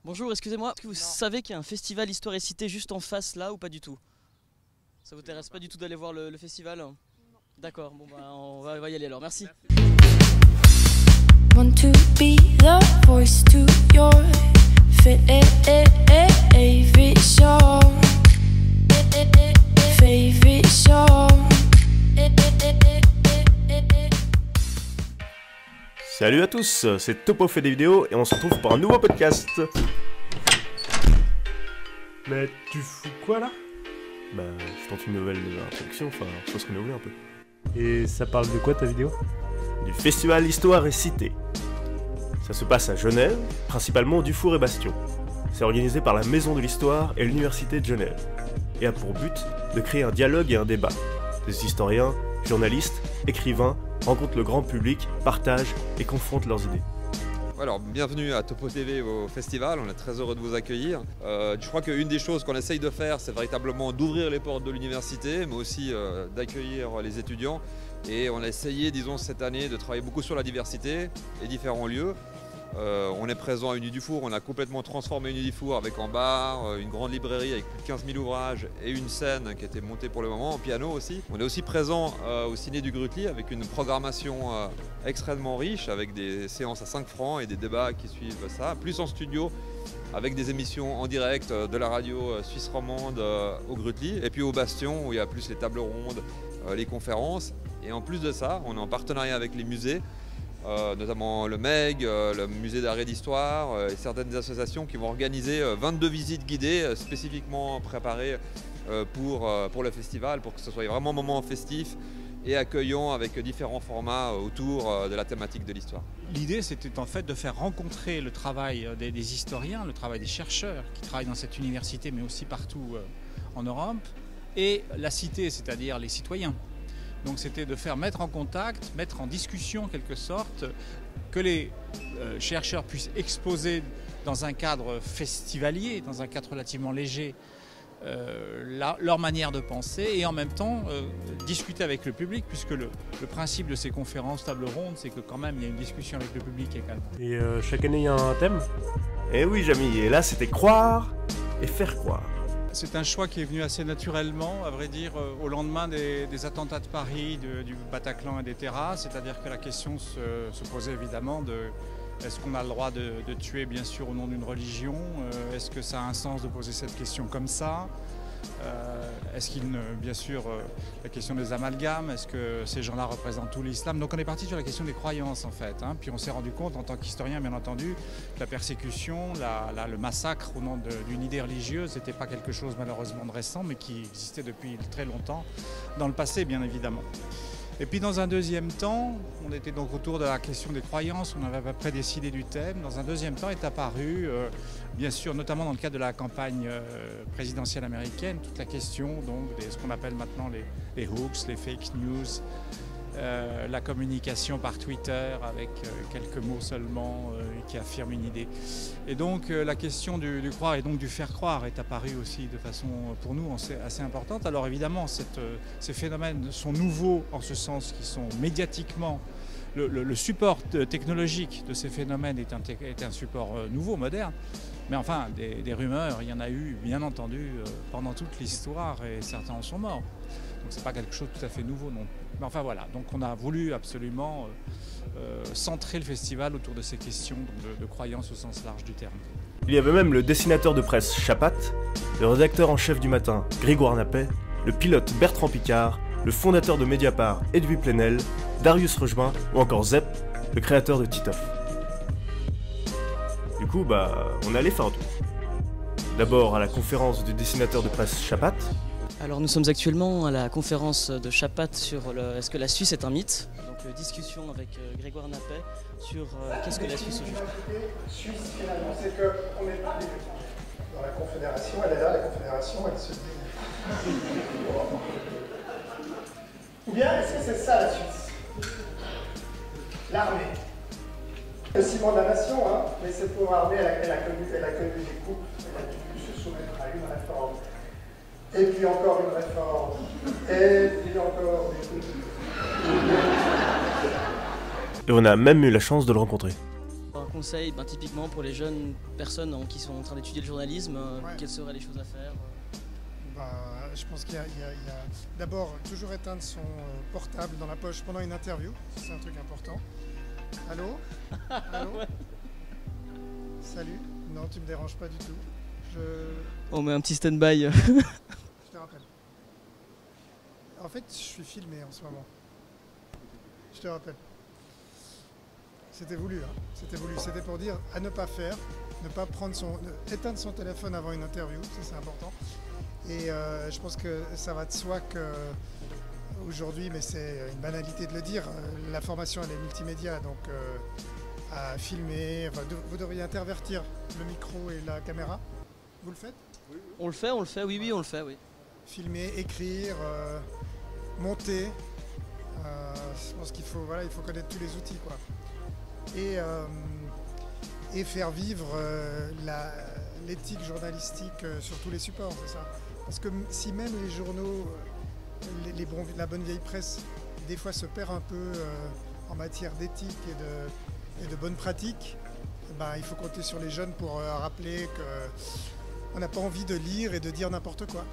Bonjour, excusez-moi, est-ce que vous savez qu'il y a un festival Histoire et Cité juste en face là ou pas du tout? Ça vous intéresse pas du tout d'aller voir le festival? Non. D'accord, bon bah on va y aller alors, merci. Want to be the voice to your favorite song. Favorite song. Salut à tous, c'est Topo fait des vidéos et on se retrouve pour un nouveau podcast. Mais tu fous quoi là? Bah, je tente une nouvelle introduction, enfin, faut se renouveler un peu. Et ça parle de quoi ta vidéo? Du festival Histoire et Cité. Ça se passe à Genève, principalement Dufour et Bastion. C'est organisé par la Maison de l'Histoire et l'Université de Genève. Et a pour but de créer un dialogue et un débat. Des historiens, journalistes, écrivains rencontrent le grand public, partagent et confrontent leurs idées. Alors, bienvenue à Topo TV au festival, on est très heureux de vous accueillir. Je crois qu'une des choses qu'on essaye de faire, c'est véritablement d'ouvrir les portes de l'université, mais aussi d'accueillir les étudiants. Et on a essayé, disons, cette année de travailler beaucoup sur la diversité et différents lieux. On est présent à Uni Dufour, on a complètement transformé Uni Dufour avec en bar, une grande librairie avec plus de 15 000 ouvrages et une scène qui a été montée pour le moment, en piano aussi. On est aussi présent au Ciné du Grutli avec une programmation extrêmement riche, avec des séances à 5 francs et des débats qui suivent ça, plus en studio avec des émissions en direct de la radio suisse romande au Grutli, et puis au Bastion où il y a plus les tables rondes, les conférences. Et en plus de ça, on est en partenariat avec les musées, notamment le MEG, le musée d'art et d'histoire et certaines associations qui vont organiser 22 visites guidées spécifiquement préparées pour le festival, pour que ce soit vraiment un moment festif et accueillant avec différents formats autour de la thématique de l'histoire. L'idée, c'était en fait de faire rencontrer le travail des historiens, le travail des chercheurs qui travaillent dans cette université, mais aussi partout en Europe, et la cité, c'est-à-dire les citoyens. Donc c'était de faire mettre en contact, mettre en discussion en quelque sorte, que les chercheurs puissent exposer dans un cadre festivalier, dans un cadre relativement léger, leur manière de penser, et en même temps discuter avec le public, puisque le principe de ces conférences table ronde, c'est que quand même il y a une discussion avec le public également. Et chaque année il y a un thème? Eh oui, Jamy, et là c'était croire et faire croire. C'est un choix qui est venu assez naturellement, à vrai dire, au lendemain des attentats de Paris, du Bataclan et des terrasses. C'est-à-dire que la question se posait évidemment de est-ce qu'on a le droit de tuer, bien sûr, au nom d'une religion? Est-ce que ça a un sens de poser cette question comme ça? Est-ce qu'il, bien sûr, la question des amalgames, est-ce que ces gens-là représentent tout l'islam? Donc on est parti sur la question des croyances en fait, hein. Puis on s'est rendu compte en tant qu'historien bien entendu que la persécution, le massacre au nom d'une idée religieuse n'était pas quelque chose malheureusement de récent, mais qui existait depuis très longtemps dans le passé bien évidemment. Et puis dans un deuxième temps, on était donc autour de la question des croyances, on avait à peu près décidé du thème. Dans un deuxième temps est apparu, bien sûr, notamment dans le cadre de la campagne présidentielle américaine, toute la question donc de ce qu'on appelle maintenant les hoax, les fake news, la communication par Twitter avec quelques mots seulement qui affirment une idée. Et donc la question du croire et donc du faire croire est apparue aussi de façon pour nous assez importante. Alors évidemment ces phénomènes sont nouveaux en ce sens qu'ils sont médiatiquement, le support technologique de ces phénomènes est un support nouveau, moderne. Mais enfin, des rumeurs, il y en a eu bien entendu pendant toute l'histoire et certains en sont morts. Donc c'est pas quelque chose de tout à fait nouveau non. Mais enfin voilà, donc on a voulu absolument centrer le festival autour de ces questions de croyances au sens large du terme. Il y avait même le dessinateur de presse Chapat, le rédacteur en chef du Matin Grégoire Nappet, le pilote Bertrand Picard, le fondateur de Mediapart Edoui Plenel, Darius Rochemin ou encore Zep, le créateur de Titeuf. Du coup, on allait faire un tour. D'abord à la conférence du dessinateur de presse Chapat. Alors nous sommes actuellement à la conférence de Chapat sur est-ce que la Suisse est un mythe? Donc discussion avec Grégoire Nappet sur qu'est-ce que la Suisse au juste. Suisse finalement, c'est qu'on n'est pas dans la Confédération, elle est là, la Confédération, elle se dit. Ou bien est-ce que c'est ça la Suisse? L'armée. Le ciment de la nation, hein, mais cette pauvre armée, elle a connu des coupes, elle a dû se soumettre à une réforme. Et puis encore une réforme. Et puis encore des coupes. Et on a même eu la chance de le rencontrer. On conseils, typiquement pour les jeunes personnes qui sont en train d'étudier le journalisme, Ouais. quelles seraient les choses à faire? Je pense qu'il y a d'abord toujours éteindre son portable dans la poche pendant une interview, c'est un truc important. Allô? Allô? Ouais. Salut? Non, tu me déranges pas du tout. On met un petit stand-by. Je te rappelle. En fait, je suis filmé en ce moment. Je te rappelle. C'était voulu, hein. C'était voulu. C'était pour dire à ne pas faire, ne pas prendre éteindre son téléphone avant une interview, ça c'est important. Et je pense que ça va de soi qu'aujourd'hui, mais c'est une banalité de le dire, la formation elle est multimédia, donc à filmer, vous devriez intervertir le micro et la caméra. Vous le faites? On le fait, oui, on le fait, oui. Filmer, écrire, monter. Je pense qu'il faut, il faut connaître tous les outils, quoi. Et faire vivre l'éthique journalistique sur tous les supports, c'est ça. Parce que si même les journaux, la bonne vieille presse, des fois se perd un peu en matière d'éthique et de bonnes pratiques, il faut compter sur les jeunes pour rappeler qu'on n'a pas envie de lire et de dire n'importe quoi.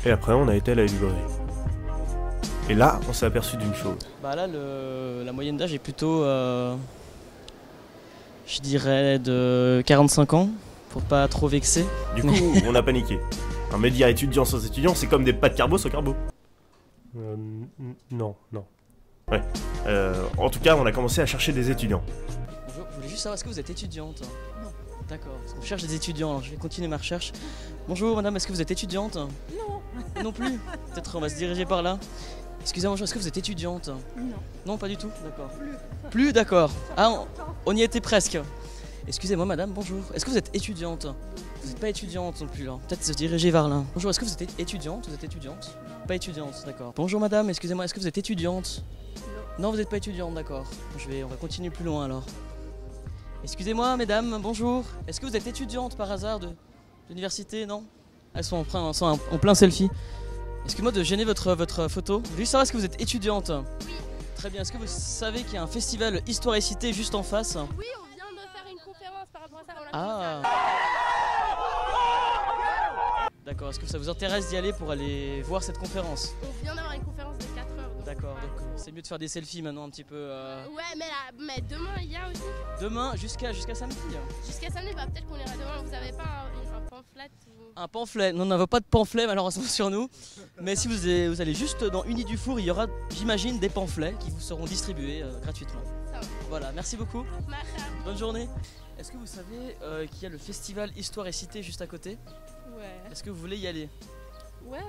Et après, on a été à la librairie. Et là, on s'est aperçu d'une chose. Là, la moyenne d'âge est plutôt, je dirais, de 45 ans, pour pas trop vexer. Du coup, on a paniqué. Un média étudiant sans étudiant, c'est comme des pâtes carbo sans carbo. Non. Ouais. En tout cas, on a commencé à chercher des étudiants. Bonjour, je voulais juste savoir, est-ce que vous êtes étudiante? Non. D'accord, on cherche des étudiants, alors je vais continuer ma recherche. Bonjour madame, est-ce que vous êtes étudiante? Non. Non plus? Peut-être on va se diriger par là. Excusez-moi, est-ce que vous êtes étudiante? Non. Non, pas du tout, d'accord. Plus, d'accord. Ah, on y était presque. Excusez-moi madame, bonjour. Est-ce que vous êtes étudiante? Vous n'êtes pas étudiante non plus là. Peut-être se diriger vers là. Bonjour, est-ce que vous êtes étudiante? Vous êtes étudiante? Pas étudiante, d'accord. Bonjour madame, excusez-moi, est-ce que vous êtes étudiante? Non, vous n'êtes pas étudiante, d'accord. On va continuer plus loin alors. Excusez-moi mesdames, bonjour. Est-ce que vous êtes étudiante par hasard de l'université? Non? Elles sont en plein selfie. Excusez-moi de gêner votre photo. Je voulais juste savoir, est-ce que vous êtes étudiante? Oui. Très bien, est-ce que vous savez qu'il y a un festival Histoire et Cité juste en face? Oui, on vient de faire une conférence par rapport à ça. Ah. D'accord, est-ce que ça vous intéresse d'y aller pour aller voir cette conférence? On vient d'avoir une conférence de 4 heures. D'accord, donc c'est mieux de faire des selfies maintenant un petit peu. Ouais, mais demain il y a aussi. Demain jusqu'à samedi. Jusqu'à samedi, peut-être qu'on ira demain. Vous avez pas un pamphlet Un pamphlet? Non, on n'avait pas de pamphlet malheureusement sur nous. Mais si vous allez juste dans Uni Dufour, il y aura, j'imagine, des pamphlets qui vous seront distribués gratuitement. Ça va. Voilà, merci beaucoup. Marhaba. Bonne journée. Est-ce que vous savez qu'il y a le festival Histoire et Cité juste à côté? Ouais. Est-ce que vous voulez y aller? Ouais.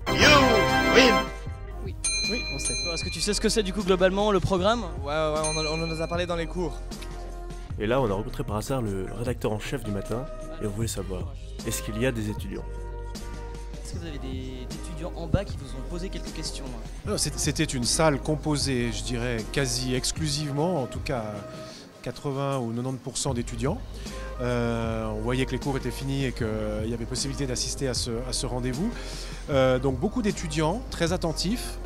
Oui, on sait. Est-ce que tu sais ce que c'est du coup globalement le programme? Ouais, on en a parlé dans les cours. Et là, on a rencontré par hasard le rédacteur en chef du matin et on voulait savoir, est-ce qu'il y a des étudiants? Est-ce que vous avez des étudiants en bas qui vous ont posé quelques questions? C'était une salle composée, je dirais, quasi exclusivement, en tout cas 80 ou 90% d'étudiants. On voyait que les cours étaient finis et qu'il y avait possibilité d'assister à ce rendez-vous. Donc beaucoup d'étudiants, très attentifs,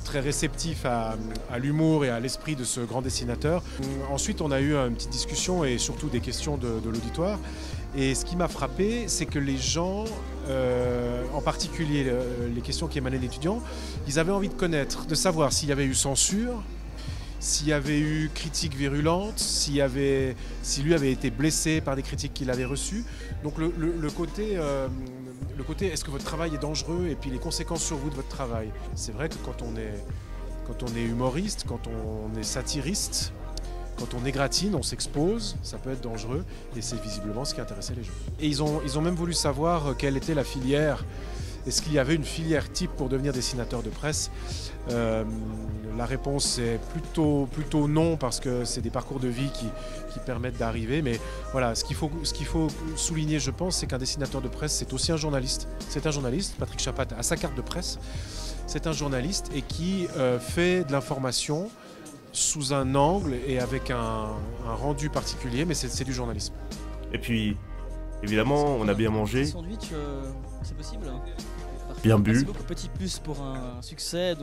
très réceptifs à l'humour et à l'esprit de ce grand dessinateur. Ensuite, on a eu une petite discussion et surtout des questions de l'auditoire. Et ce qui m'a frappé, c'est que les gens, en particulier les questions qui émanaient d'étudiants, ils avaient envie de connaître, de savoir s'il y avait eu censure, s'il y avait eu critiques virulentes, si lui avait été blessé par des critiques qu'il avait reçues. Donc le côté est-ce que votre travail est dangereux et puis les conséquences sur vous de votre travail. C'est vrai que quand on est humoriste, quand on est satiriste, quand on égratine, on s'expose, ça peut être dangereux et c'est visiblement ce qui intéressait les gens. Et ils ont même voulu savoir quelle était la filière. Est-ce qu'il y avait une filière type pour devenir dessinateur de presse? La réponse est plutôt non, parce que c'est des parcours de vie qui permettent d'arriver. Mais voilà, ce qu'il faut souligner, je pense, c'est qu'un dessinateur de presse, c'est aussi un journaliste. C'est un journaliste, Patrick Chapat a sa carte de presse. C'est un journaliste et qui fait de l'information sous un angle et avec un rendu particulier, mais c'est du journalisme. Et puis, évidemment, on a bien mangé. Sandwich, c'est possible? Bien bu. Merci beaucoup. Petit plus pour un succès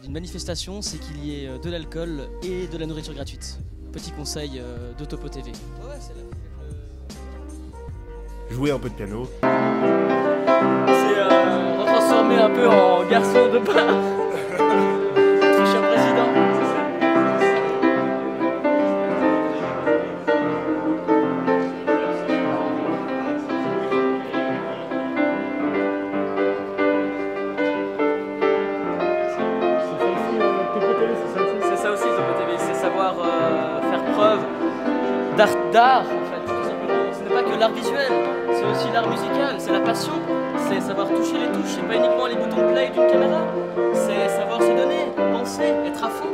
d'une manifestation, c'est qu'il y ait de l'alcool et de la nourriture gratuite. Petit conseil de Topo TV. Jouer un peu de piano. C'est retransformé un peu en garçon de bar. Notre cher président. C'est ça aussi Topo TV, c'est savoir faire preuve d'art en fait, tout simplement. Ce n'est pas que l'art visuel, c'est aussi l'art musical, c'est la passion, c'est savoir toucher les touches, c'est pas uniquement les boutons de play d'une caméra, c'est savoir se donner, penser, être à fond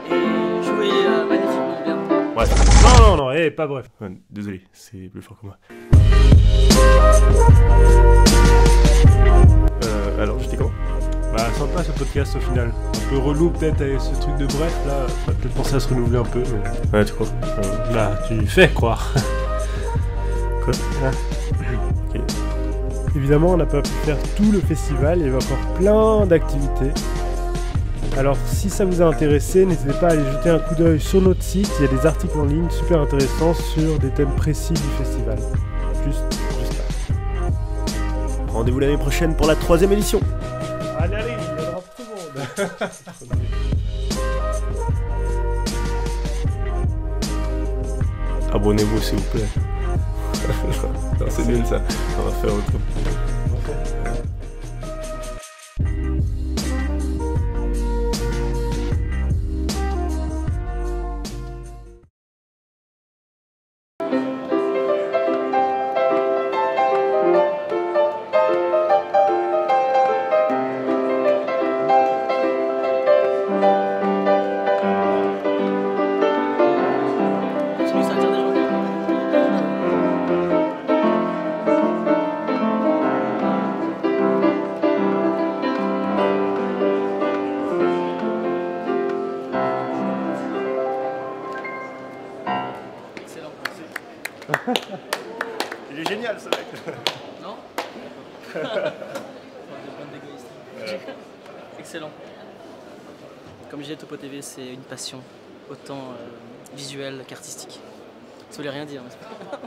et jouer magnifiquement bien. Ouais. Non, pas bref. Ouais, désolé, c'est plus fort que moi. Alors, j'étais comment? Bah, sympa ce podcast au final. Un peu relou peut-être avec ce truc de bref là. On va peut-être penser à se renouveler un peu. Mais... Ouais, tu crois? Là, tu fais croire. Quoi? Ok. Évidemment, on n'a pas pu faire tout le festival, il y avait encore plein d'activités. Alors, si ça vous a intéressé, n'hésitez pas à aller jeter un coup d'œil sur notre site. Il y a des articles en ligne super intéressants sur des thèmes précis du festival. Juste là. Rendez-vous l'année prochaine pour la 3e édition. Allez, il y en aura pour tout le monde. Abonnez-vous s'il vous plaît. Non, c'est nul ça. On va faire autre. Continue, ça attire des gens. Excellent. Il est génial ce mec. Non? Excellent. Comme je disais, Topo TV, c'est une passion, autant visuelle qu'artistique. Ça voulait rien dire, n'est-ce pas?